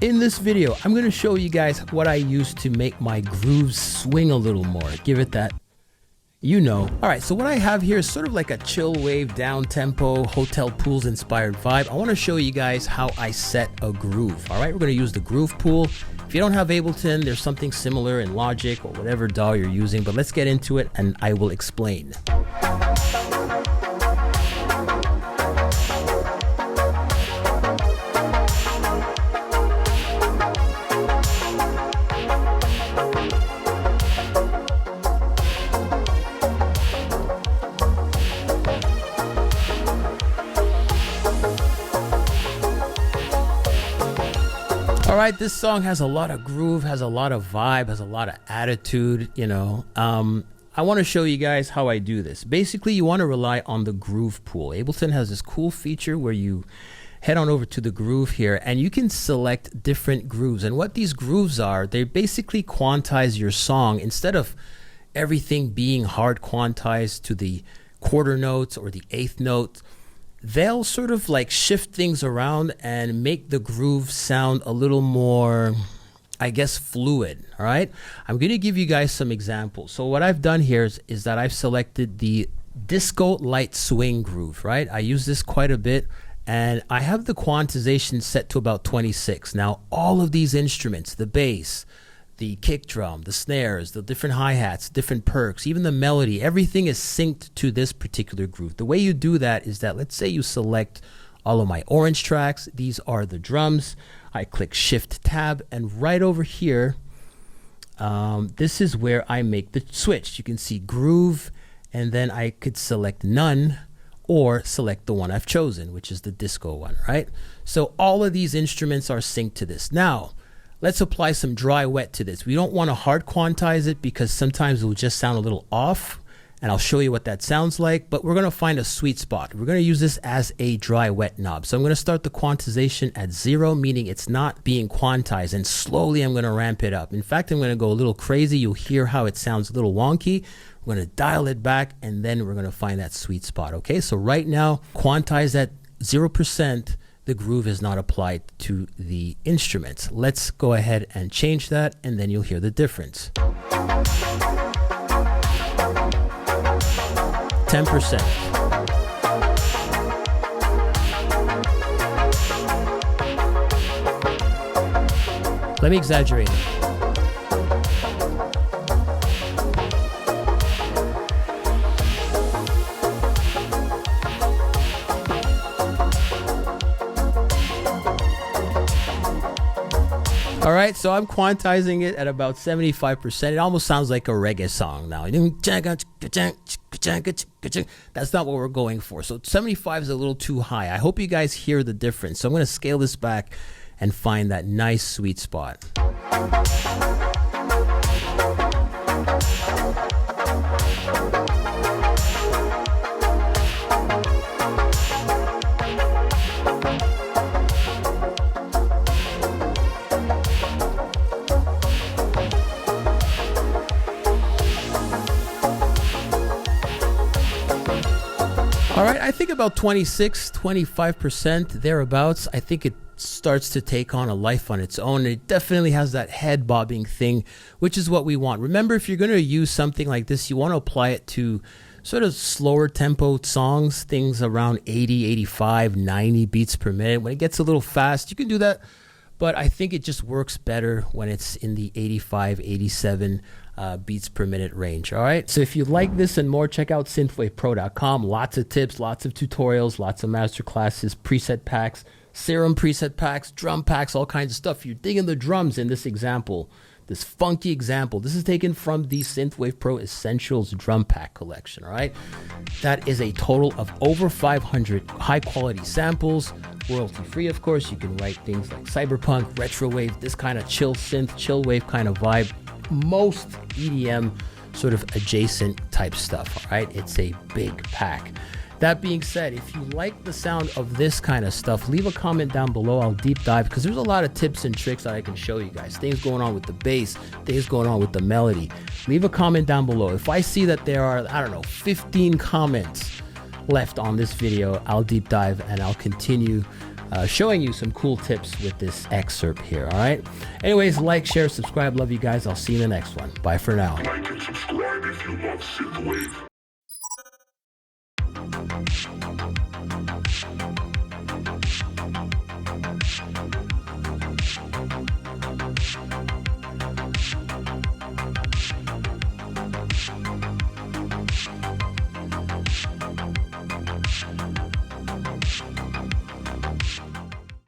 In this video, I'm going to show you guys what I use to make my grooves swing a little more. Give it that, you know. All right, so what I have here is sort of like a chill wave, down tempo, hotel pools inspired vibe. I want to show you guys how I set a groove. All right, we're going to use the groove pool. If you don't have Ableton, there's something similar in Logic or whatever DAW you're using, but let's get into it and I will explain. All right, this song has a lot of groove, has a lot of vibe, has a lot of attitude, you know. I want to show you guys how I do this. Basically, you want to rely on the groove pool. Ableton has this cool feature where you head on over to the groove here and you can select different grooves. And what these grooves are, they basically quantize your song. Instead of everything being hard quantized to the quarter notes or the eighth note, they'll sort of like shift things around and make the groove sound a little more, I guess, fluid. All right, I'm going to give you guys some examples. So what I've done here is that I've selected the disco light swing groove, right? I use this quite a bit and I have the quantization set to about 26. Now, all of these instruments, the bass, the kick drum, the snares, the different hi-hats, different perks, even the melody, everything is synced to this particular groove. The way you do that is that, let's say you select all of my orange tracks. These are the drums. I click Shift Tab, and right over here, this is where I make the switch. You can see groove, and then I could select none or select the one I've chosen, which is the disco one, right? So all of these instruments are synced to this. Now, let's apply some dry wet to this. We don't want to hard quantize it because sometimes it will just sound a little off, and I'll show you what that sounds like, but we're going to find a sweet spot. We're going to use this as a dry wet knob. So I'm going to start the quantization at 0, meaning it's not being quantized, and slowly I'm going to ramp it up. In fact, I'm going to go a little crazy. You'll hear how it sounds a little wonky. We're going to dial it back, and then we're going to find that sweet spot. Okay, so right now, quantize at 0%. The groove is not applied to the instruments. Let's go ahead and change that, and then you'll hear the difference. 10%. Let me exaggerate it. All right, so I'm quantizing it at about 75%. It almost sounds like a reggae song now. That's not what we're going for. So 75 is a little too high. I hope you guys hear the difference. So I'm going to scale this back and find that nice sweet spot. All right, I think about 26, 25% thereabouts. I think it starts to take on a life on its own. It definitely has that head bobbing thing, which is what we want. Remember, if you're going to use something like this, you want to apply it to sort of slower tempo songs, things around 80, 85, 90 beats per minute. When it gets a little fast, you can do that, but I think it just works better when it's in the 85, 87 beats per minute range. All right, so if you like this and more, check out synthwavepro.com. Lots of tips, lots of tutorials, lots of master classes, preset packs, serum preset packs, drum packs, all kinds of stuff. You're digging the drums in this example, this funky example. This is taken from the Synthwave Pro Essentials drum pack collection. All right, that is a total of over 500 high quality samples, royalty free, of course. You can write things like cyberpunk, retrowave, this kind of chill synth, chill wave kind of vibe, most EDM sort of adjacent type stuff. All right, it's a big pack. That being said, if you like the sound of this kind of stuff, leave a comment down below. I'll deep dive because there's a lot of tips and tricks that I can show you guys. Things going on with the bass, things going on with the melody. Leave a comment down below. If I see that there are, I don't know, 15 comments left on this video, I'll deep dive and I'll continue showing you some cool tips with this excerpt here. All right. Anyways, like, share, subscribe. Love you guys. I'll see you in the next one. Bye for now. Like and subscribe if you love Synthwave.